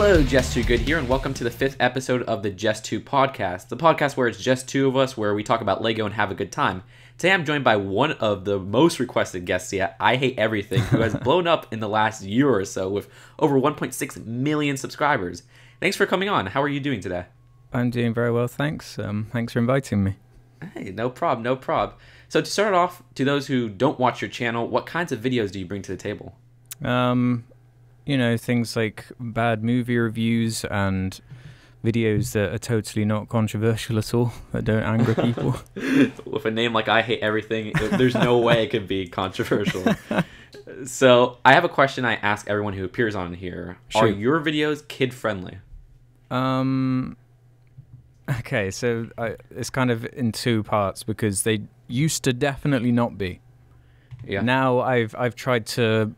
Hello, Just Too Good here, and welcome to the 5th episode of the Just 2 podcast, the podcast where it's just two of us, where we talk about Lego and have a good time. Today I'm joined by one of the most requested guests yet, I Hate Everything, who has blown up in the last year or so with over 1.6 million subscribers. Thanks for coming on. How are you doing today? I'm doing very well, thanks. Thanks for inviting me. Hey, no problem, no problem. So to start off, to those who don't watch your channel, what kinds of videos do you bring to the table? You know, things like bad movie reviews and videos that are totally not controversial at all, that don't anger people. With a name like I Hate Everything, there's no way it could be controversial. So I have a question I ask everyone who appears on here. Sure. Are your videos kid-friendly? Okay, so it's kind of in two parts, because they used to definitely not be. Yeah. Now I've tried to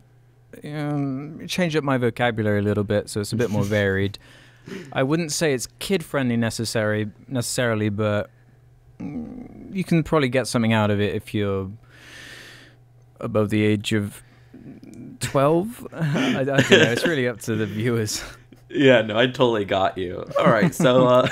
change up my vocabulary a little bit, so it's a bit more varied. I wouldn't say it's kid-friendly necessarily, but you can probably get something out of it if you're above the age of 12. I don't know. It's really up to the viewers. Yeah, no, I totally got you. All right, so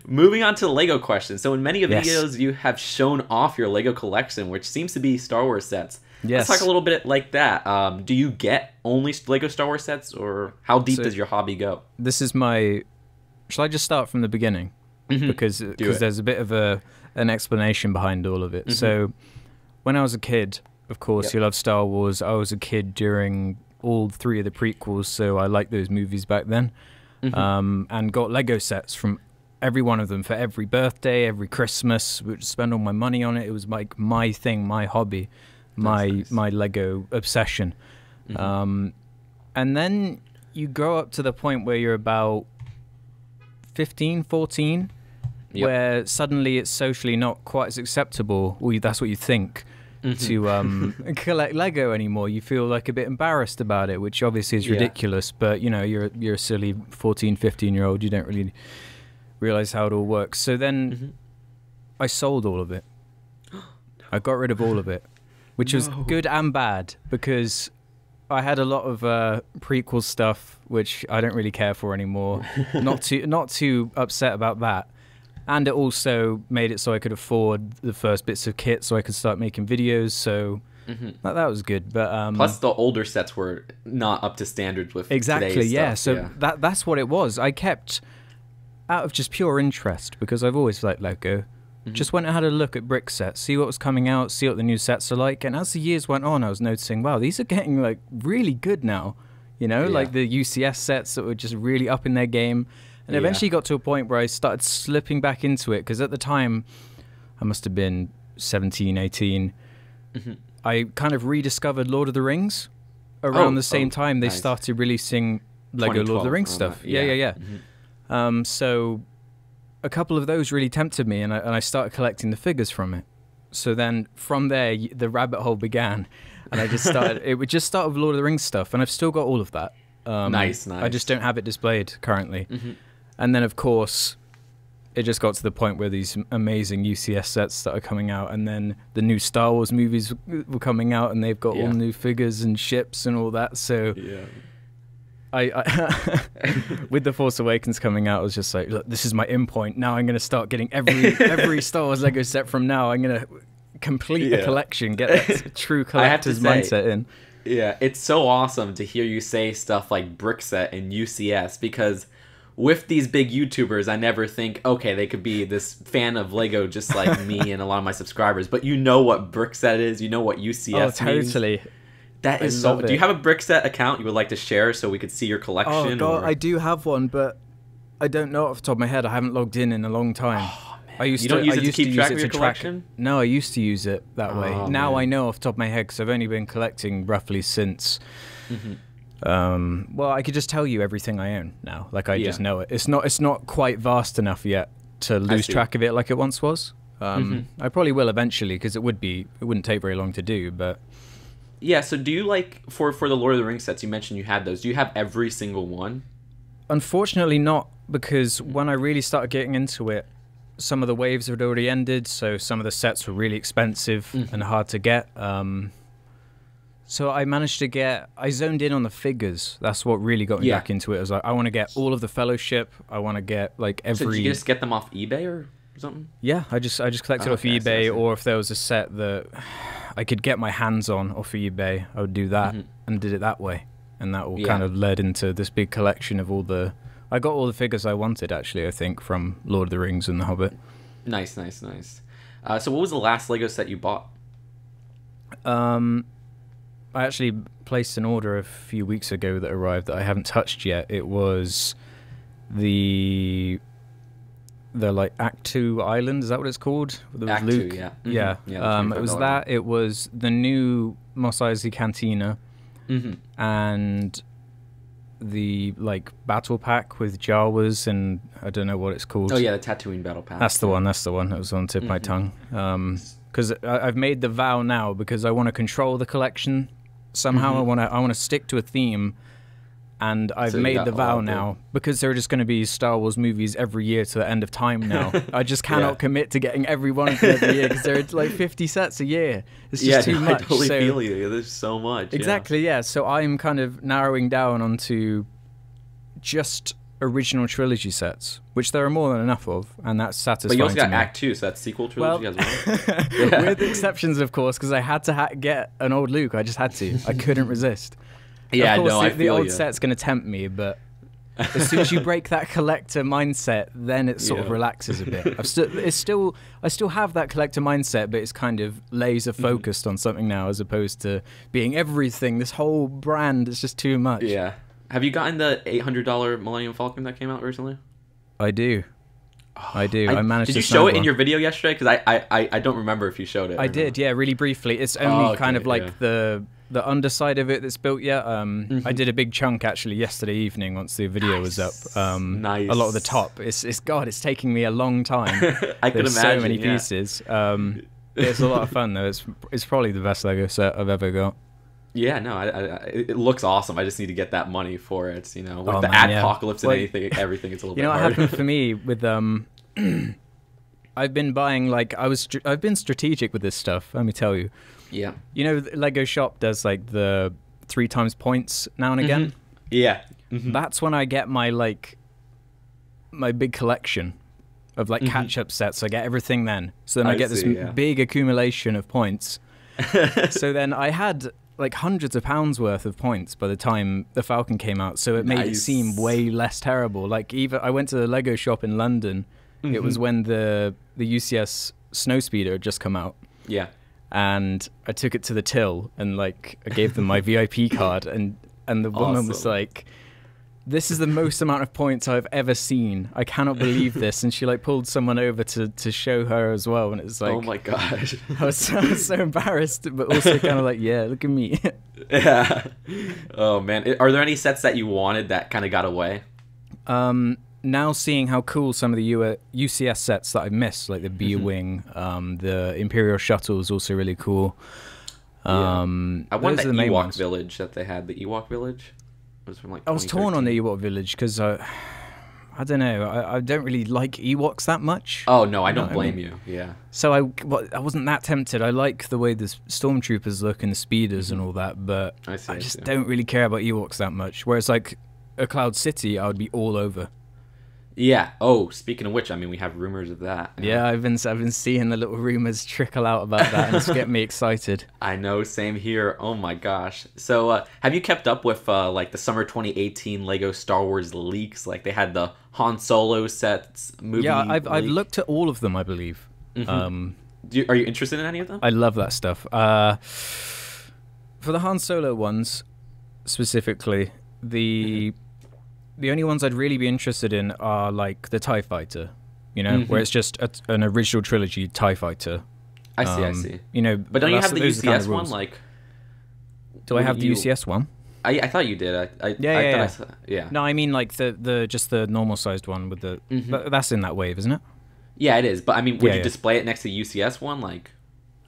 moving on to the Lego question. So in many of videos, you have shown off your Lego collection, which seems to be Star Wars sets. Yes. Let's talk a little bit like that. Do you get only Lego Star Wars sets, or how deep does your hobby go? This is my... Shall I just start from the beginning? Mm-hmm. Because there's a bit of an explanation behind all of it. Mm-hmm. So when I was a kid, of course, you love Star Wars. I was a kid during all three of the prequels, so I liked those movies back then. Mm-hmm. And got Lego sets from every one of them for every birthday, every Christmas. Would spend all my money on it. It was like my thing, my hobby. My Lego obsession. Mm-hmm. And then you grow up to the point where you're about 15, 14, where suddenly it's socially not quite as acceptable, or that's what you think, to collect Lego anymore. You feel like a bit embarrassed about it, which obviously is ridiculous, but you know, you're a silly 14, 15-year-old. You don't really realize how it all works. So then I sold all of it. I got rid of all of it. Which was good and bad, because I had a lot of prequel stuff which I don't really care for anymore. Not too upset about that, and it also made it so I could afford the first bits of kit, so I could start making videos. So that was good. But plus the older sets were not up to standards with exactly. Today's Yeah. stuff. So that's what it was. I kept out of just pure interest, because I've always liked Lego. Just went and had a look at brick sets, see what was coming out, see what the new sets are like. And as the years went on, I was noticing, wow, these are getting like really good now. You know, like the UCS sets that were just really up in their game. And eventually got to a point where I started slipping back into it, because at the time, I must have been 17, 18. I kind of rediscovered Lord of the Rings around the same time they started releasing Lego Lord of the Rings stuff. So a couple of those really tempted me, and I started collecting the figures from it. So then from there, the rabbit hole began, and I just started. It would just start with Lord of the Rings stuff, and I've still got all of that. Nice. I just don't have it displayed currently. And then, of course, it just got to the point where these amazing UCS sets started coming out, and then the new Star Wars movies were coming out, and they've got all new figures and ships and all that. So I with The Force Awakens coming out, I was just like, look, this is my end point. Now I'm going to start getting every Star Wars Lego set from now. I'm going to complete the collection, get that true collector's mindset in. Yeah, it's so awesome to hear you say stuff like Brickset and UCS, because with these big YouTubers, I never think, okay, they could be this fan of Lego just like me and a lot of my subscribers. But you know what Brickset is, you know what UCS means. Totally. That is so... Do you have a Brickset account you would like to share so we could see your collection? Oh, God, I do have one, but I don't know off the top of my head. I haven't logged in a long time. Oh, man. I used you don't to, use I it used to keep to track use of it your to collection? No, I used to use it that way. Now man. I know off the top of my head, because I've only been collecting roughly since... well, I could just tell you everything I own now. Like, I just know it. It's not quite vast enough yet to lose track of it like it once was. I probably will eventually, because it wouldn't take very long to do, but... Yeah, so do you like, for the Lord of the Rings sets, you mentioned you had those, do you have every single one? Unfortunately not, because when I really started getting into it, some of the waves had already ended, so some of the sets were really expensive and hard to get. So I managed to I zoned in on the figures. That's what really got me back into it. I was like, I want to get all of the Fellowship. I want to get like every... So did you just get them off eBay or something? Yeah, I just collected off eBay, or if there was a set that I could get my hands on off eBay, I would do that and did it that way. And that all kind of led into this big collection of I got all the figures I wanted, actually, I think, from Lord of the Rings and The Hobbit. Nice. So what was the last Lego set you bought? I actually placed an order a few weeks ago that arrived that I haven't touched yet. It was the like Act 2 Island, is that what it's called? Act Luke? 2, yeah. Yeah. It was that. It was the new Mos Eisley Cantina and the like battle pack with Jawas and I don't know what it's called. Oh yeah, the Tatooine battle pack. That's the one. That was on the tip of my tongue. Because I've made the vow now because I want to control the collection somehow. I want to stick to a theme, and I've made the vow now because there are just going to be Star Wars movies every year to the end of time now. I just cannot commit to getting every one of them every year because there are like 50 sets a year. It's just too much. I totally feel you. There's so much. Exactly. Yeah. So I'm kind of narrowing down onto just original trilogy sets, which there are more than enough of, and that's satisfying. But you also got Act 2, so that's sequel trilogy as well. With exceptions, of course, because I had to get an old Luke. I just had to. I couldn't resist. Yeah, of course, I the feel old set's going to tempt me, but as soon as you break that collector mindset, then it sort of relaxes a bit. I still have that collector mindset, but it's kind of laser focused on something now, as opposed to being everything. This whole brand is just too much. Yeah. Have you gotten the $800 Millennium Falcon that came out recently? I do. I managed to Did you show it in your video yesterday? Because I don't remember if you showed it. I did, yeah, really briefly. It's only kind of like the underside of it that's built yet. I did a big chunk actually yesterday evening once the video was up. Nice. A lot of the top. It's taking me a long time. I could imagine. So many pieces. It's a lot of fun though. It's probably the best Lego set I've ever got. Yeah, no, it looks awesome. I just need to get that money for it, with the apocalypse and everything, it's a little bit hard. What happened for me with I've been buying I've been strategic with this stuff. Let me tell you. Yeah. Lego Shop does like the 3 times points now and again. Yeah. That's when I get my my big collection of catch-up sets. I get everything then. So then I get this big accumulation of points. So then I had hundreds of pounds worth of points by the time the Falcon came out, so it made it seem way less terrible. Even I went to the Lego shop in London. It was when the UCS Snowspeeder had just come out. Yeah. And I took it to the till and I gave them my VIP card and the woman was like, "This is the most amount of points I've ever seen. I cannot believe this." And she pulled someone over to show her as well, and it's oh my gosh, I was so embarrassed, but also kind of yeah, look at me. Yeah. Oh man, are there any sets that you wanted that kind of got away? Now seeing how cool some of the UCS sets that I've missed, like the B-Wing, the Imperial Shuttle is also really cool. I wanted the Ewok Village that they had. The Ewok Village. It was from I was torn on the Ewok Village because I don't know. I don't really like Ewoks that much. Oh no, I don't blame you. Yeah. So I wasn't that tempted. I like the way the stormtroopers look and the speeders and all that, but I just don't really care about Ewoks that much. Whereas a Cloud City, I would be all over. Yeah. Oh, speaking of which, we have rumors of that. Yeah, I've been seeing the little rumors trickle out about that, and it's getting me excited. I know, same here. Oh my gosh. So, have you kept up with the summer 2018 Lego Star Wars leaks? They had the Han Solo sets movie. Yeah, I've looked at all of them, I believe. Are you interested in any of them? I love that stuff. For the Han Solo ones specifically, the only ones I'd really be interested in are the TIE Fighter, where it's just an original trilogy TIE Fighter. I see. But don't you have the UCS one? Do I have the UCS one? I thought you did. Yeah. No, I mean the just the normal sized one with the. That's in that wave, isn't it? Yeah, it is. But would you display it next to the UCS one?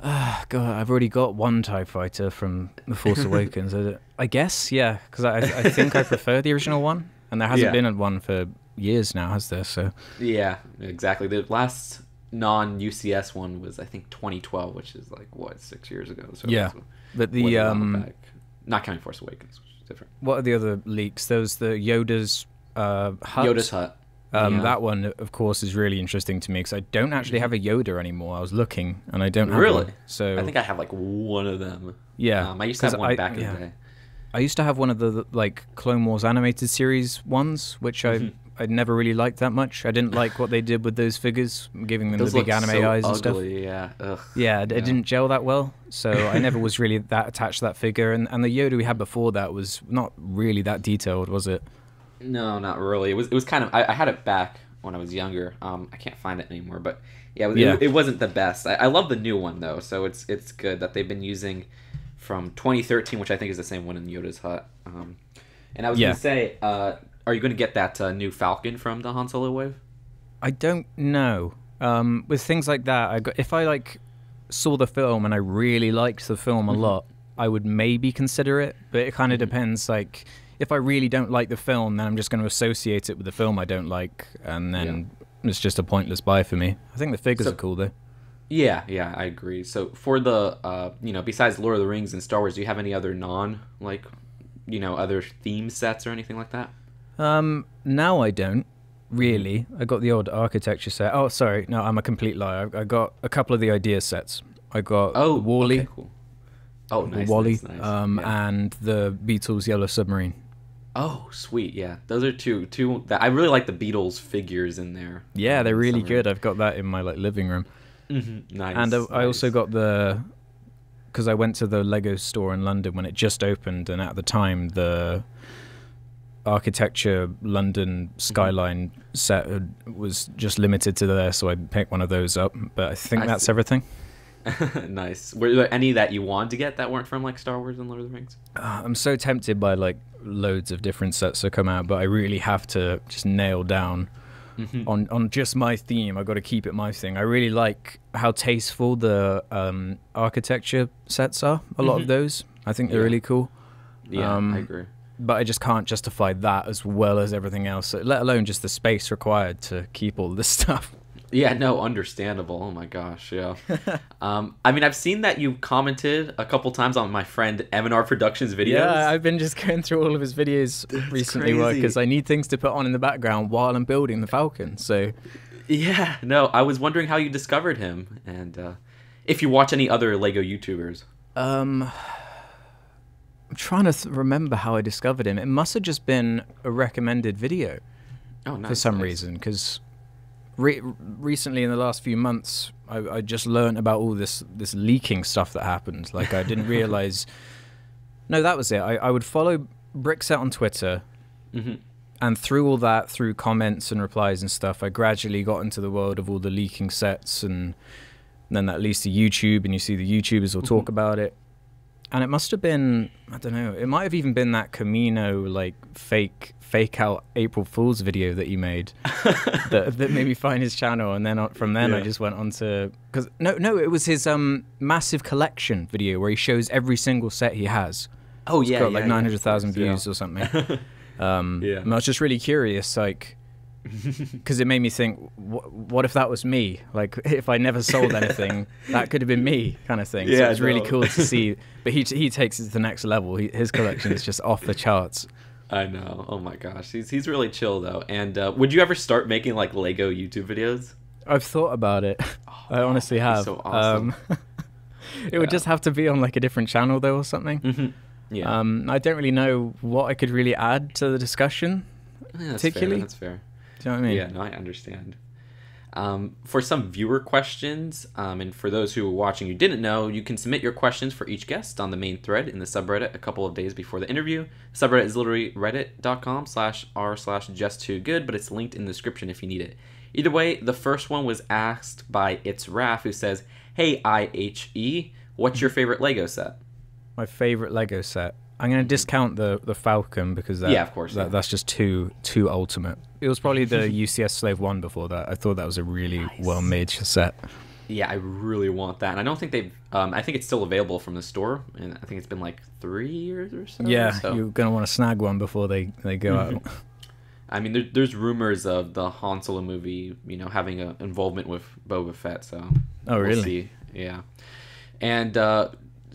God, I've already got one TIE Fighter from The Force Awakens. I guess, yeah, because I think I prefer the original one. And there hasn't been one for years now, has there? So yeah, exactly. The last non-UCS one was I think 2012, which is 6 years ago. So yeah, but the Not counting Force Awakens, which is different. What are the other leaks? There was the Yoda's hut. Yoda's hut. That one, of course, is really interesting to me because I don't actually have a Yoda anymore. I was looking, and I don't have Really? one. So I think I have like one of them. Yeah. I used to have one back in the day. I used to have one of the like Clone Wars animated series ones, which I never really liked that much. I didn't like what they did with those figures, giving them Those the big anime so eyes ugly, and stuff. Yeah. Ugh. Yeah, it didn't gel that well, so I never was really that attached to that figure. And the Yoda we had before that was not really that detailed, was it? No, not really. It was kind of. I had it back when I was younger. I can't find it anymore, but yeah, it wasn't the best. I love the new one though, so it's good that they've been using from 2013, which I think is the same one in Yoda's hut. And I was gonna say, are you gonna get that new Falcon from the Han Solo wave? I don't know. With things like that, if I like saw the film and I really liked the film a lot, I would maybe consider it. But it kind of depends. Like, if I really don't like the film, then I'm just going to associate it with the film I don't like, and then it's just a pointless buy for me. I think the figures are cool though. Yeah, I agree. So for the besides Lord of the Rings and Star Wars, do you have any other other theme sets or anything like that? Now I don't really. I got the old architecture set. Oh, sorry, no, I'm a complete liar. I got a couple of the idea sets. I got Wall-E. Okay, cool. Oh, nice. Wall-E, nice. And the Beatles Yellow Submarine. Oh, sweet, yeah. Those are two that I really like the Beatles figures in there. Yeah, they're really good. I've got that in my living room. Nice. And I also got because I went to the Lego store in London when it just opened, and at the time the architecture London skyline set was just limited to there, so I picked one of those up. But I think that's everything. Nice. Were there any that you wanted to get that weren't from like Star Wars and Lord of the Rings? I'm so tempted by like loads of different sets that come out, but I really have to just nail down on just my theme. I got to keep it my thing. I really like how tasteful the architecture sets are. A lot of those, I think they're really cool. Yeah, I agree. But I just can't justify that as well as everything else, let alone just the space required to keep all this stuff. Yeah, no, understandable. Oh my gosh, yeah. I mean, I've seen that you commented a couple times on my friend M&R Productions videos. Yeah, I've been just going through all of his videos recently because I need things to put on in the background while I'm building the Falcon. So, yeah, no, I was wondering how you discovered him and if you watch any other Lego YouTubers. I'm trying to remember how I discovered him. It must have just been a recommended video for some reason, because recently in the last few months I just learned about all this leaking stuff that happened. Like, I didn't realize no, that was it. I would follow Brickset on Twitter, and through all that, through comments and replies and stuff, I gradually got into the world of all the leaking sets, and then that leads to YouTube, and you see the YouTubers will talk about it. And it must have been, I don't know, it might have even been that Camino like fake out April Fool's video that he made that made me find his channel. And then from then I just went on to, because it was his massive collection video where he shows every single set he has. Oh it's got like 900,000 views or something. And I was just really curious, like, because it made me think, what if that was me? Like, if I never sold anything, that could have been me, kind of thing. So it was really cool to see. But he takes it to the next level. His collection is just off the charts. I know. Oh my gosh, he's really chill though. And would you ever start making like Lego YouTube videos? I've thought about it. I honestly have. So awesome. It would just have to be on like a different channel though, or something. Yeah. I don't really know what I could really add to the discussion. Yeah, particularly. That's fair. Do you know what I mean? Yeah, no, I understand. For some viewer questions, and for those who are watching who didn't know, you can submit your questions for each guest on the main thread in the subreddit a couple of days before the interview. The subreddit is literally reddit.com/r/just2good, but it's linked in the description if you need it. Either way, the first one was asked by It's Raf, who says, "Hey IHE, what's your favorite Lego set?" My favorite Lego set. I'm going to discount the Falcon because of course, that's just too ultimate. It was probably the UCS Slave 1 before that. I thought that was a really well-made set. Yeah, I really want that. And I don't think they've... I think it's still available from the store. And I think it's been like 3 years or so. Yeah, you're going to want to snag one before they go out. I mean, there's rumors of the Han Solo movie, having an involvement with Boba Fett. So really? We'll see. Yeah. And...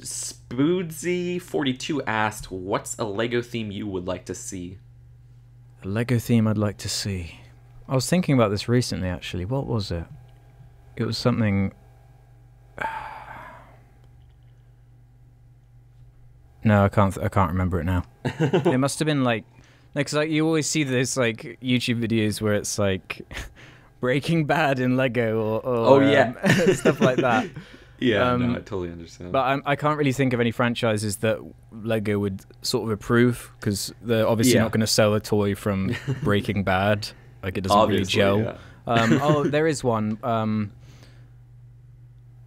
Spoodsy42 asked, what's a Lego theme you would like to see? A Lego theme I'd like to see. I was thinking about this recently, actually. What was it? It was something... No, I can't remember it now. It must have been like... Because you always see those like YouTube videos where it's like Breaking Bad in Lego or stuff like that. Yeah, no, I totally understand. But I can't really think of any franchises that Lego would sort of approve, because they're obviously not going to sell a toy from Breaking Bad. Like, it doesn't obviously, really gel. Yeah. There is one.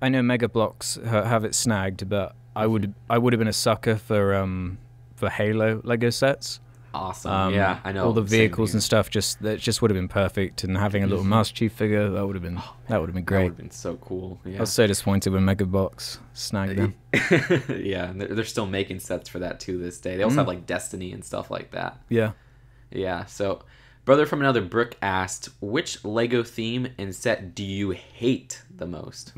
I know Mega Bloks have it snagged, but I would have been a sucker for Halo Lego sets. Awesome. Yeah, I know. All the vehicles and stuff that just would have been perfect, and having a little Master Chief figure, that would have been great. That would have been so cool. Yeah. I was so disappointed when Mega Bloks snagged them. Yeah, and they're still making sets for that to this day. They also have like Destiny and stuff like that. Yeah. Yeah. So, Brother from Another Brick asked, which Lego theme and set do you hate the most?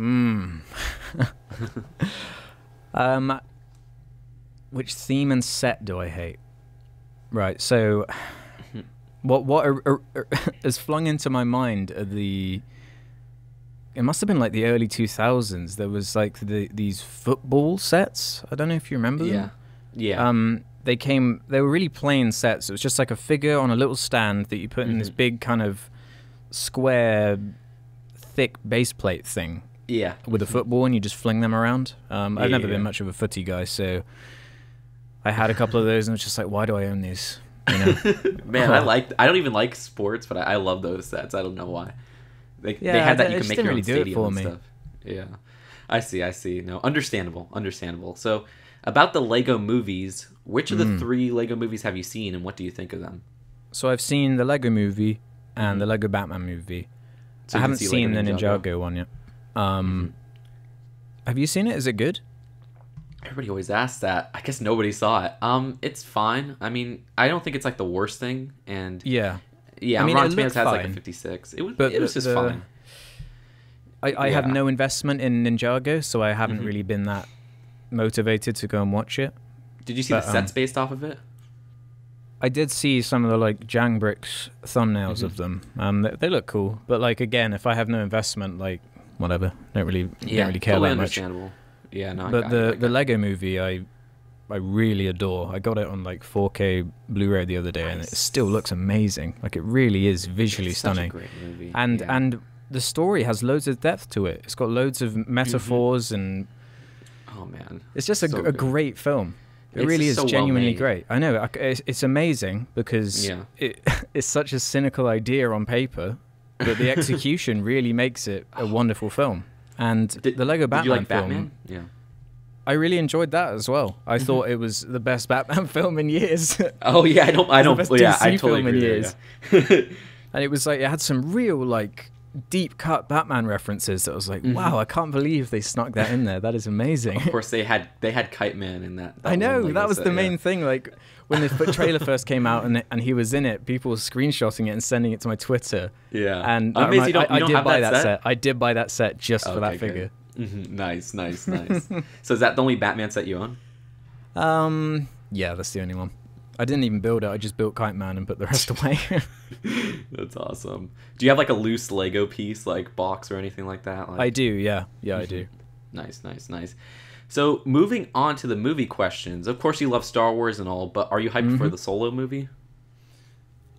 Which theme and set do I hate? Right, so what has flung into my mind are it must have been like the early 2000s. There was like these football sets. I don't know if you remember them. Yeah. They were really plain sets. It was just like a figure on a little stand that you put in this big kind of square, thick base plate thing. Yeah. With a football, and you just fling them around. I've never been much of a footy guy, so I had a couple of those, and it's just like, why do I own these? You know? Man, I don't even like sports, but I love those sets. I don't know why. They had that you can make your own stadium and stuff. Yeah, I see. No, understandable. So, about the Lego movies, which of the 3 Lego movies have you seen, and what do you think of them? So I've seen the Lego movie and the Lego Batman movie. So I haven't seen the Ninjago one yet. Have you seen it? Is it good? Everybody always asks that. I guess nobody saw it. It's fine. I mean, I don't think it's like the worst thing. And yeah. I mean, Rotten Tomatoes has like a 56. It was just fine. I have no investment in Ninjago, so I haven't really been that motivated to go and watch it. Did you see the sets based off of it? I did see some of the like Jang Bricks thumbnails of them. They look cool, but like again, if I have no investment, like whatever, don't really care totally that much. Understandable. Yeah, no. But the Lego movie, I really adore. I got it on like 4K Blu-ray the other day, and it still looks amazing. Like, it really is visually stunning. Such a great movie. And the story has loads of depth to it. It's got loads of metaphors and. Oh man, it's just a great film. It really is genuinely great. I know it's amazing because it's such a cynical idea on paper, but the execution really makes it a wonderful film. And the Lego Batman did you like film, Batman? Yeah. I really enjoyed that as well. I thought it was the best Batman film in years. Oh yeah, I don't. Yeah, I totally agree. Years. And it was like it had some real like deep cut Batman references that was like, wow, I can't believe they snuck that in there. That is amazing. Of course, they had Kite Man in that. I know, that was the main thing. Like when the trailer first came out and he was in it, people were screenshotting it and sending it to my Twitter. Yeah, and I did buy that set. I did buy that set just for that figure. Nice. So is that the only Batman set you own? Yeah, that's the only one. I didn't even build it. I just built Kite Man and put the rest away. That's awesome. Do you have like a loose Lego piece, like box or anything like that? I do, yeah. I do. Nice. So moving on to the movie questions. Of course, you love Star Wars and all, but are you hyped for the Solo movie?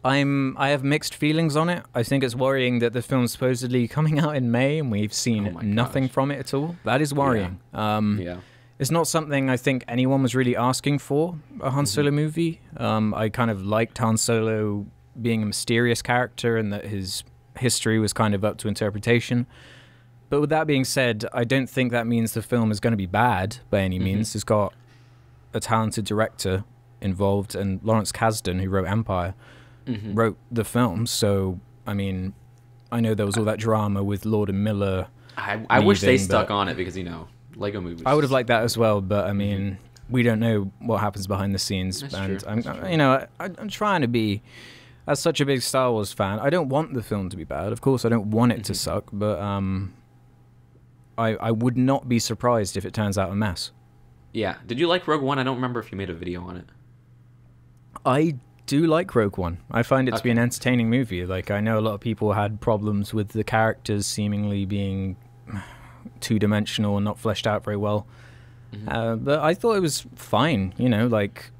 I have mixed feelings on it. I think it's worrying that the film's supposedly coming out in May and we've seen nothing from it at all. That is worrying. Yeah. It's not something I think anyone was really asking for, a Han Solo movie. I kind of liked Han Solo being a mysterious character and that his history was kind of up to interpretation. But with that being said, I don't think that means the film is going to be bad by any means. It's got a talented director involved, and Lawrence Kasdan, who wrote Empire, wrote the film. So, I mean, I know there was all that drama with Lord and Miller. I wish they stuck on it because, Lego movies. I would have liked that as well, but I mean, we don't know what happens behind the scenes. That's and true. I'm trying to be, as such a big Star Wars fan, I don't want the film to be bad. Of course, I don't want it to suck, but I would not be surprised if it turns out a mess. Yeah. Did you like Rogue One? I don't remember if you made a video on it. I do like Rogue One. I find it to be an Okay. entertaining movie. Like, I know a lot of people had problems with the characters seemingly being two-dimensional and not fleshed out very well. But I thought it was fine, you know, like,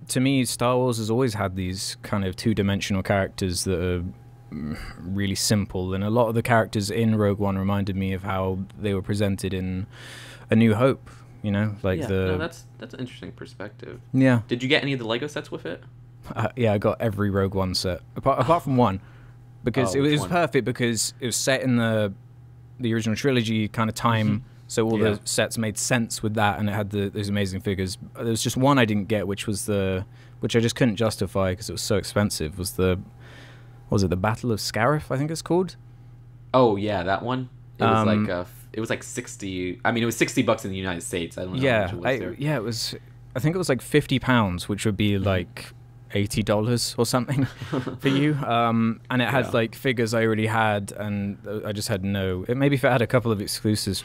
to me, Star Wars has always had these kind of two-dimensional characters that are really simple, and a lot of the characters in Rogue One reminded me of how they were presented in A New Hope, you know, like No, that's an interesting perspective. Yeah. Did you get any of the Lego sets with it? Yeah, I got every Rogue One set, apart from one, because it which was one? perfect because it was set in the original trilogy kind of time, so all the sets made sense with that, and it had those amazing figures. There was just one I didn't get, which I just couldn't justify because it was so expensive. Was the Battle of Scarif? I think it's called. Oh yeah, that one. It was like 60. I mean, it was $60 in the United States. I don't know how much it was there. It was. I think it was like £50, which would be like $80 or something for you. And it had like figures I already had, and I just had no. Maybe if it had a couple of exclusive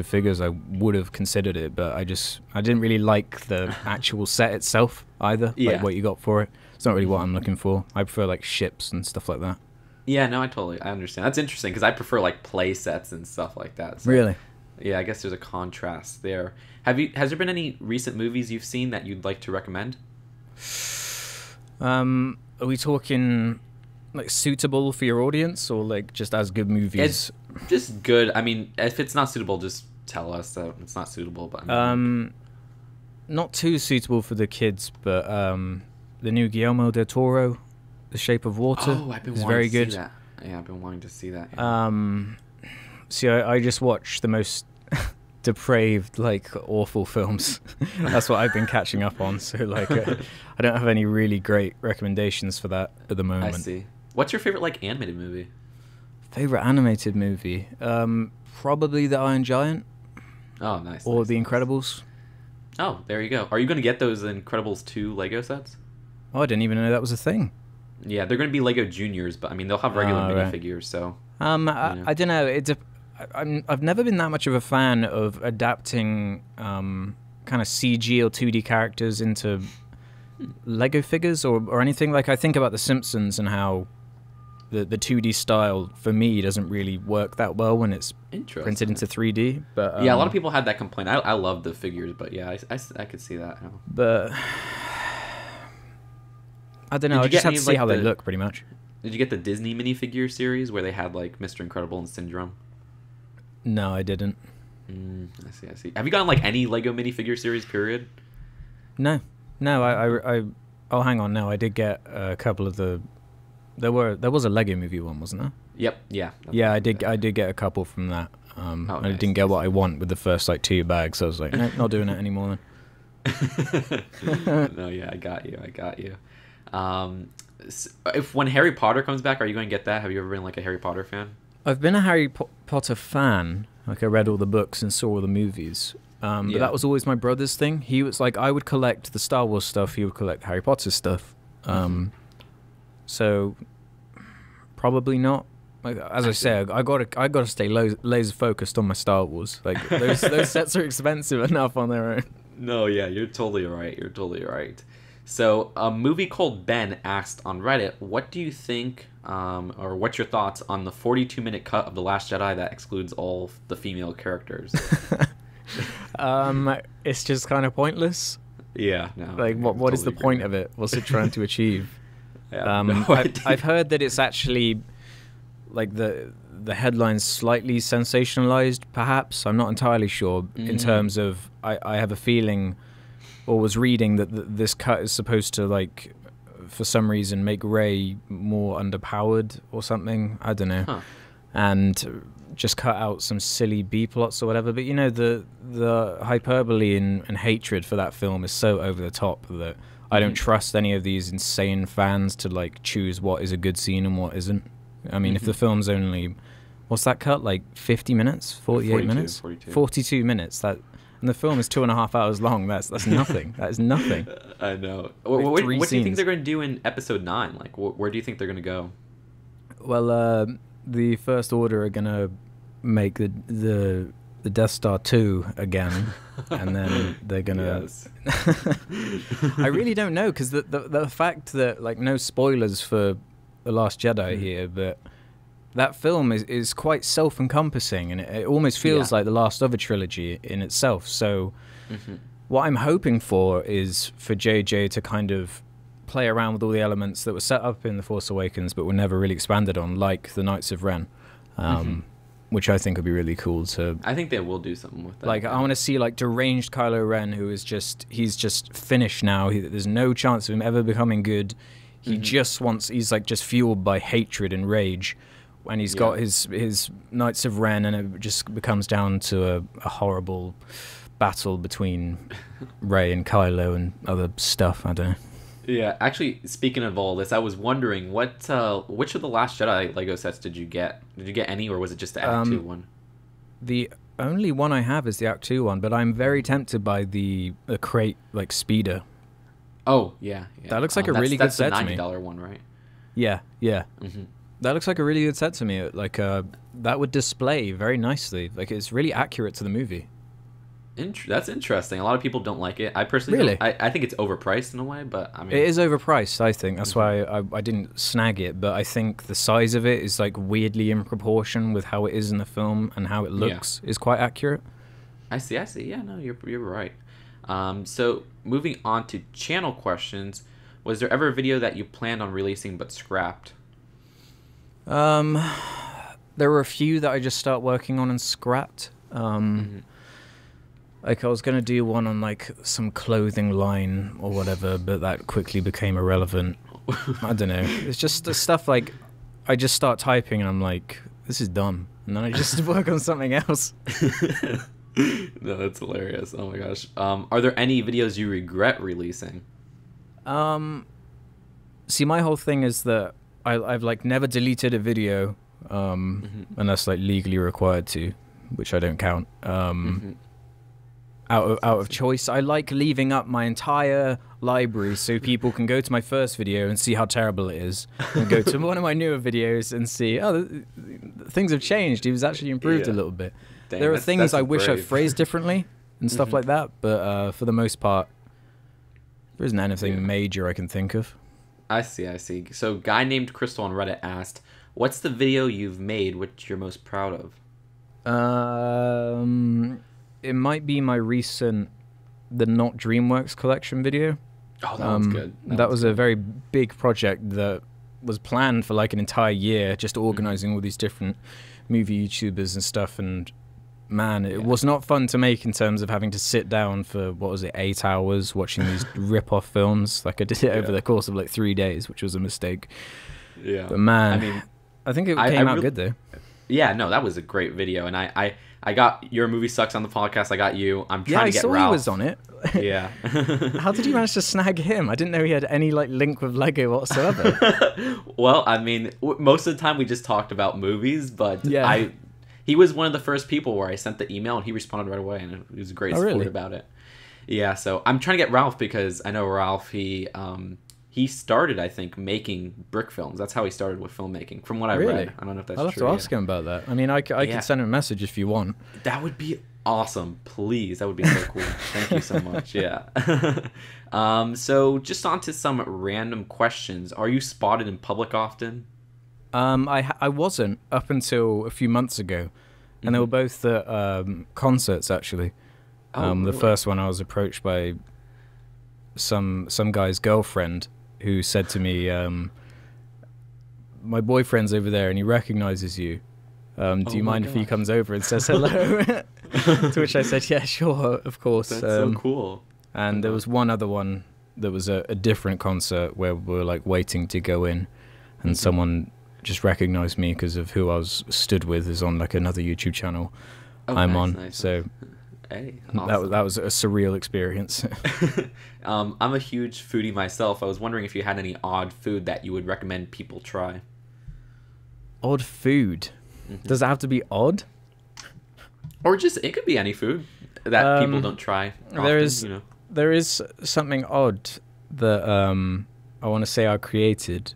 figures, I would have considered it. But I didn't really like the actual set itself either. Yeah. Like what you got for it. It's not really what I'm looking for. I prefer like ships and stuff like that. Yeah, no, I understand. That's interesting because I prefer like play sets and stuff like that. So, Really? Yeah, I guess there's a contrast there. Has there been any recent movies you've seen that you'd like to recommend? Are we talking like suitable for your audience, or like just as good movies? It's just good. I mean, if it's not suitable, just tell us that it's not suitable. But not too suitable for the kids, but the new Guillermo del Toro, The Shape of Water, is very good. See that. Yeah, I've been wanting to see that. See, I just watch the most depraved, like, awful films. That's what I've been catching up on. So, like, I don't have any really great recommendations for that at the moment. I see. What's your favorite, like, animated movie? Favorite animated movie? Probably The Iron Giant. Oh, nice. Or The Incredibles. Oh, there you go. Are you going to get those Incredibles 2 Lego sets? Oh, I didn't even know that was a thing. Yeah, they're going to be Lego Juniors, but I mean, they'll have regular minifigures, so... I don't know. I've never been that much of a fan of adapting kind of CG or 2D characters into Lego figures or anything. Like, I think about The Simpsons and how the 2D style, for me, doesn't really work that well when it's printed into 3D. But yeah, a lot of people had that complaint. I love the figures, but yeah, I could see that. But I don't know. I just have to see how they look, pretty much. Did you get the Disney minifigure series where they had like Mr. Incredible and Syndrome? No, I didn't. I see. Have you gotten like any Lego minifigure series? Period. No. Oh, hang on. No, I did get a couple of the. There was a Lego Movie one, wasn't there? Yep. Yeah. Yeah, I did get a couple from that. I didn't get what I want with the first like 2 bags. So I was like, nope, not doing it anymore then. No, yeah, I got you. If when Harry Potter comes back, are you going to get that? Have you ever been like a Harry Potter fan? I've been a Harry Potter fan. Like, I read all the books and saw all the movies. But that was always my brother's thing. He was like, I would collect the Star Wars stuff. He would collect Harry Potter stuff. So probably not. Like, as I say, I gotta stay laser focused on my Star Wars. Like, those sets are expensive enough on their own. No, yeah, you're totally right. So, a movie called Ben asked on Reddit, what do you think, or what's your thoughts on the 42-minute cut of The Last Jedi that excludes all the female characters? It's just kind of pointless. Yeah, no. Like, what is the point of it? What's it trying to achieve? I've heard that it's actually, like, the headline's slightly sensationalized, perhaps. I'm not entirely sure, in terms of, I have a feeling... or was reading that this cut is supposed to, like, for some reason, make Rey more underpowered or something. I don't know. And just cut out some silly B-plots or whatever. But, you know, the hyperbole and hatred for that film is so over the top that I don't trust any of these insane fans to, like, choose what is a good scene and what isn't. I mean, if the film's only... What's that cut? Like, 50 minutes? 48 minutes? 42 minutes. And the film is 2.5 hours long. That's nothing. That is nothing. I know. What do you think they're going to do in Episode 9? Like, where do you think they're going to go? Well, the First Order are going to make the Death Star 2 again. and then they're gonna. Yes. I really don't know, because the fact that, like, no spoilers for The Last Jedi here, but that film is quite self-encompassing, and it almost feels like the last of a trilogy in itself. So what I'm hoping for is for JJ to kind of play around with all the elements that were set up in The Force Awakens but were never really expanded on, like the Knights of Ren, which I think would be really cool to... I think they will do something with that. Like, I want to see, like, deranged Kylo Ren, who is he's just finished now. There's no chance of him ever becoming good. He just wants... He's, like, just fueled by hatred and rage. And he's got his Knights of Ren, and it just becomes down to a horrible battle between Rey and Kylo and other stuff. I don't know. Yeah, actually, speaking of all this, I was wondering which of the Last Jedi Lego sets did you get? Did you get any, or was it just the Act 2 one? The only one I have is the Act 2 one, but I'm very tempted by the crate, like, speeder. Oh, yeah. That looks like a really good set to me. That's the $90 one, right? Yeah. That looks like a really good set to me. Like, that would display very nicely. Like, it's really accurate to the movie. That's interesting. A lot of people don't like it. I personally really? I think it's overpriced in a way, but I mean... It is overpriced, I think. That's why I didn't snag it, but I think the size of it is, like, weirdly in proportion with how it is in the film, and how it looks is quite accurate. I see. Yeah, no, you're right. So, moving on to channel questions, was there ever a video that you planned on releasing but scrapped? There were a few that I just started working on and scrapped. Like, I was going to do one on, like, some clothing line or whatever, but that quickly became irrelevant. I don't know. It's just the stuff, like, I just start typing and I'm like, this is dumb. And then I just work on something else. No, that's hilarious. Oh my gosh. Are there any videos you regret releasing? See, my whole thing is that I've, like, never deleted a video unless, like, legally required to, which I don't count. Out of choice. I like leaving up my entire library so people can go to my first video and see how terrible it is, and go to one of my newer videos and see, things have changed. He was actually improved a little bit. Dang, there are things I wish I brave. phrased differently and stuff like that, but for the most part, there isn't anything major I can think of. I see. So, guy named Crystal on Reddit asked, what's the video you've made which you're most proud of? It might be my recent The Not DreamWorks collection video. Oh, that one's good. That was a very big project that was planned for, like, an entire year, just organizing all these different movie YouTubers and stuff. And man, it was not fun to make in terms of having to sit down for, 8 hours watching these rip-off films. Like, I did it over the course of, like, 3 days, which was a mistake. Yeah. But man, I mean, I think it came out good though. Yeah, no, that was a great video, and I got Your Movie Sucks on the podcast. I got you. I'm trying to get Ralph. Yeah, I saw he was on it. Yeah. How did you manage to snag him? I didn't know he had any, like, link with Lego whatsoever. Well, I mean, most of the time we just talked about movies, but he was one of the first people where I sent the email and he responded right away, and he was a great support about it. Yeah, so I'm trying to get Ralph because I know Ralph, he started, I think, making brick films. That's how he started with filmmaking, from what I read. I don't know if that's true. I'll have to ask him about that. I mean, I can send him a message if you want. That would be awesome. Please. That would be so cool. Thank you so much. Yeah. So just on to some random questions. Are you spotted in public often? I wasn't up until a few months ago. And they were both at concerts, actually. The first one, I was approached by some guy's girlfriend, who said to me, my boyfriend's over there and he recognizes you. Do you mind if he comes over and says hello? To which I said, yeah, sure, of course. That's so cool. And there was one other one that was a different concert where we were, like, waiting to go in, and someone just recognized me because of who I was stood with, is on, like, another YouTube channel I'm on. Nice. So hey, awesome. that was a surreal experience. I'm a huge foodie myself. I was wondering if you had any odd food that you would recommend people try. Odd food? Does it have to be odd? Or just, it could be any food that people don't try often, there is something odd that I want to say I created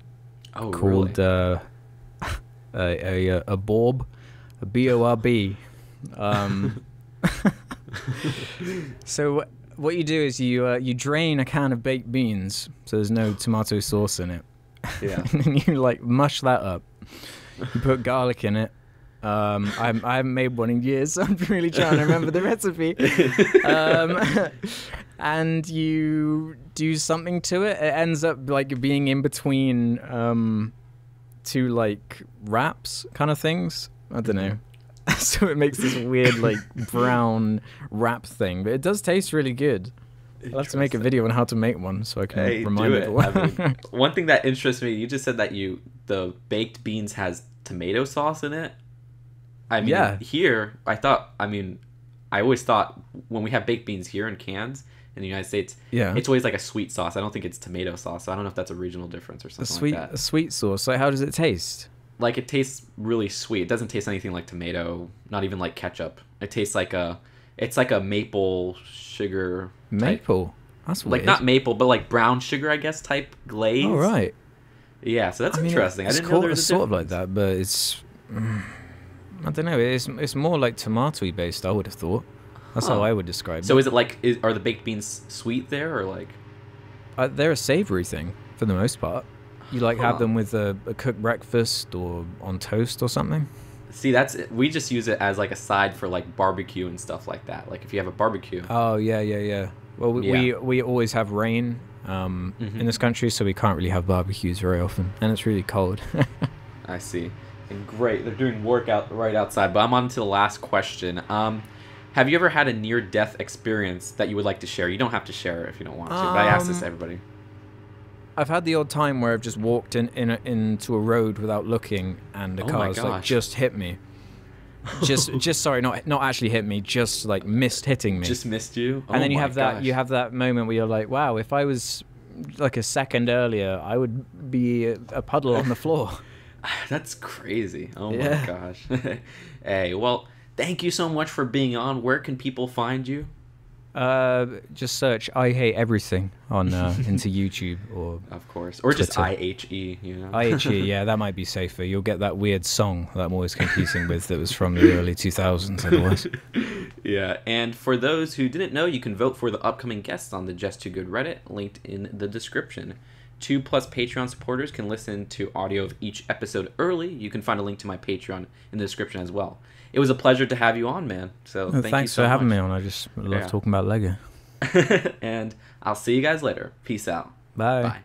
called really? a borb, a B-O-R-B. So what you do is you drain a can of baked beans, so there's no tomato sauce in it. Yeah. And then you like mush that up. You put garlic in it. I haven't made one in years, so I'm really trying to remember the recipe. And you do something to it. It ends up like being in between two like wraps kind of things. I don't know. So it makes this weird like brown wrap thing, but it does taste really good. I'll have to make a video on how to make one so I can remind everyone. I mean, one thing that interests me, you just said that the baked beans has tomato sauce in it. I mean, here, I always thought when we have baked beans here in cans in the United States, it's always like a sweet sauce. I don't think it's tomato sauce, so I don't know if that's a regional difference or something like that. A sweet sauce. So how does it taste? Like, it tastes really sweet. It doesn't taste anything like tomato, not even like ketchup. It tastes like it's like a maple sugar. Maple? That's weird. Like, not maple, but like brown sugar, I guess, type glaze. Oh, right. Yeah, so that's interesting. I didn't know there was a sort of like that, but it's... I don't know. It's more like tomatoey based, I would have thought. That's how I would describe it. So is it like... are the baked beans sweet there, or like... They're a savory thing, for the most part. You like have them with a cooked breakfast or on toast or something? See, we just use it as like a side for like barbecue and stuff like that. Like if you have a barbecue. Oh, yeah. Well, we always have rain in this country, so we can't really have barbecues very often. And it's really cold. I see. And great. They're doing work right outside. But I'm on to the last question. Have you ever had a near-death experience that you would like to share? You don't have to share it if you don't want to, but I ask this to everybody. I've had the odd time where I've just walked into a road without looking, and the car's like just hit me. Just sorry, not actually hit me, just like missed hitting me. Just missed you. And then you have that moment where you're like, wow, if I was like a second earlier, I would be a puddle on the floor. That's crazy. Oh my gosh. Hey, well, thank you so much for being on. Where can people find you? Just search "I Hate Everything" on into YouTube or of course, or Twitter. just IHE. You know, IHE. Yeah, that might be safer. You'll get that weird song that I'm always competing with that was from the early 2000s. Otherwise, yeah. And for those who didn't know, you can vote for the upcoming guests on the Just Too Good Reddit, linked in the description. 2+ Patreon supporters can listen to audio of each episode early. You can find a link to my Patreon in the description as well. It was a pleasure to have you on, man. So thanks for having me on. I just love talking about Lego. And I'll see you guys later. Peace out. Bye. Bye.